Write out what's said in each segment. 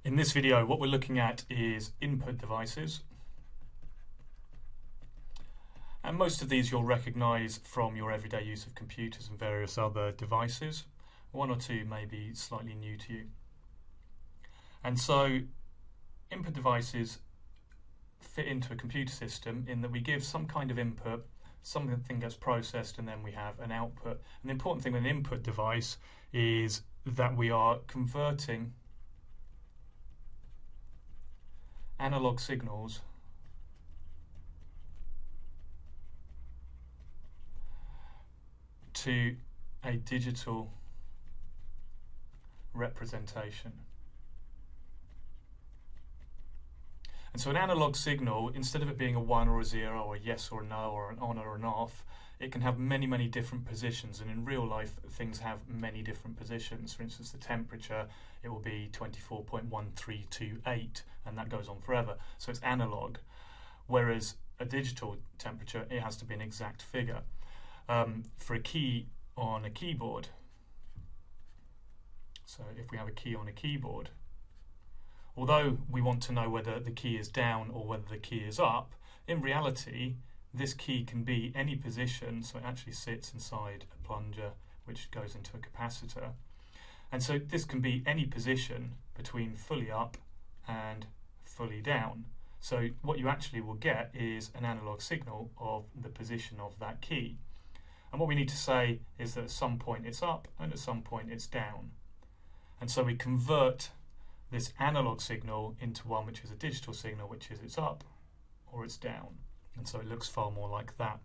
In this video, what we're looking at is input devices. And most of these you'll recognize from your everyday use of computers and various other devices. One or two may be slightly new to you. And so input devices fit into a computer system in that we give some kind of input, something gets processed, and then we have an output. And the important thing with an input device is that we are converting analog signals to a digital representation. And so an analog signal, instead of it being a 1 or a 0 or a yes or a no or an on or an off, it can have many different positions, and in real life things have many different positions. For instance, the temperature, it will be 24.1328, and that goes on forever. So it's analog, whereas a digital temperature, it has to be an exact figure. For a key on a keyboard, so if we have a key on a keyboard, although we want to know whether the key is down or whether the key is up, in reality this key can be any position, so it actually sits inside a plunger which goes into a capacitor. And so this can be any position between fully up and fully down. So what you actually will get is an analog signal of the position of that key. And what we need to say is that at some point it's up and at some point it's down. And so we convert this analog signal into one which is a digital signal, which is it's up or it's down. And so it looks far more like that.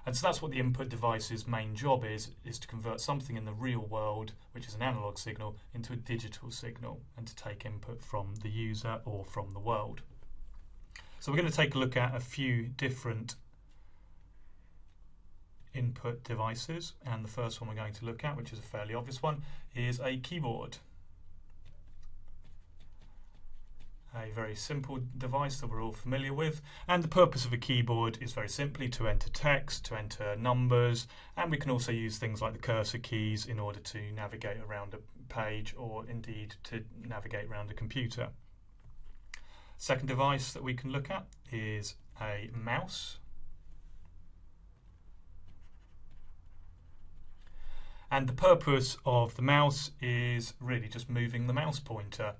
And so that's what the input device's main job is to convert something in the real world, which is an analog signal, into a digital signal and to take input from the user or from the world. So we're going to take a look at a few different input devices, and the first one we're going to look at, which is a fairly obvious one, is a keyboard. A very simple device that we're all familiar with, and the purpose of a keyboard is very simply to enter text, to enter numbers, and we can also use things like the cursor keys in order to navigate around a page or indeed to navigate around a computer. Second device that we can look at is a mouse. And the purpose of the mouse is really just moving the mouse pointer.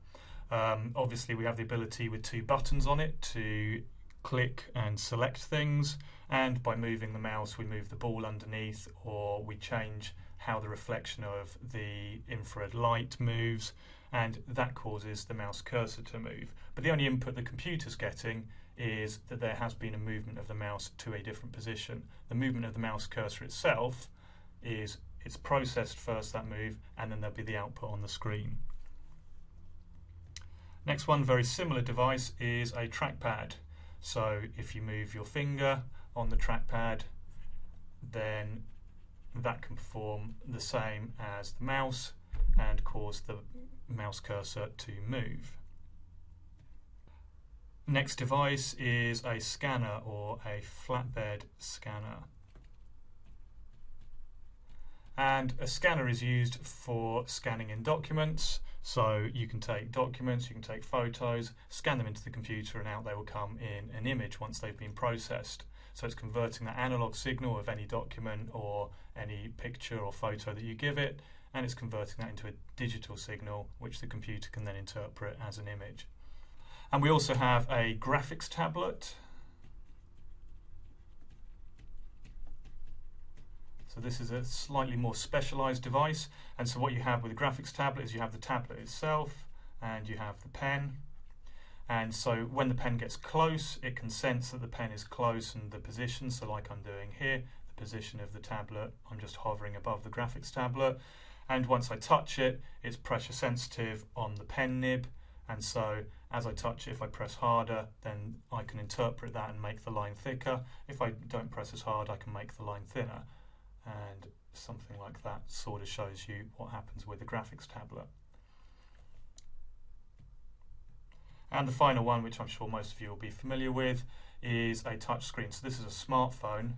Obviously we have the ability with two buttons on it to click and select things, and by moving the mouse we move the ball underneath, or we change how the reflection of the infrared light moves, and that causes the mouse cursor to move. But the only input the computer's getting is that there has been a movement of the mouse to a different position. The movement of the mouse cursor itself is it's processed first, that move, and then there'll be the output on the screen. Next one, very similar device, is a trackpad. So if you move your finger on the trackpad, then that can perform the same as the mouse and cause the mouse cursor to move. Next device is a scanner or a flatbed scanner. And a scanner is used for scanning in documents. So you can take documents, you can take photos, scan them into the computer, and out they will come in an image once they've been processed. So it's converting that analog signal of any document or any picture or photo that you give it, and it's converting that into a digital signal which the computer can then interpret as an image. And we also have a graphics tablet. So this is a slightly more specialized device, and so what you have with a graphics tablet is you have the tablet itself and you have the pen, and so when the pen gets close it can sense that the pen is close and the position, so like I'm doing here, the position of the tablet, I'm just hovering above the graphics tablet, and once I touch it, it's pressure sensitive on the pen nib, and so as I touch it, if I press harder, then I can interpret that and make the line thicker. If I don't press as hard, I can make the line thinner. And something like that sort of shows you what happens with the graphics tablet. And the final one, which I'm sure most of you will be familiar with, is a touch screen. So this is a smartphone.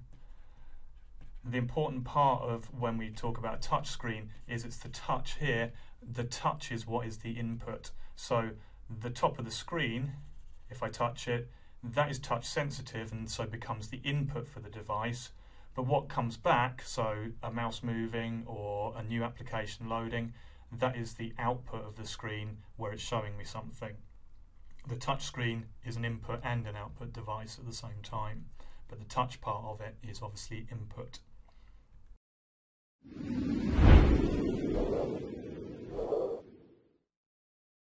The important part of when we talk about a touch screen is it's the touch here. The touch is what is the input. So The top of the screen, if I touch it, that is touch sensitive and so becomes the input for the device. But what comes back, so a mouse moving or a new application loading, that is the output of the screen where it's showing me something. The touch screen is an input and an output device at the same time, but the touch part of it is obviously input.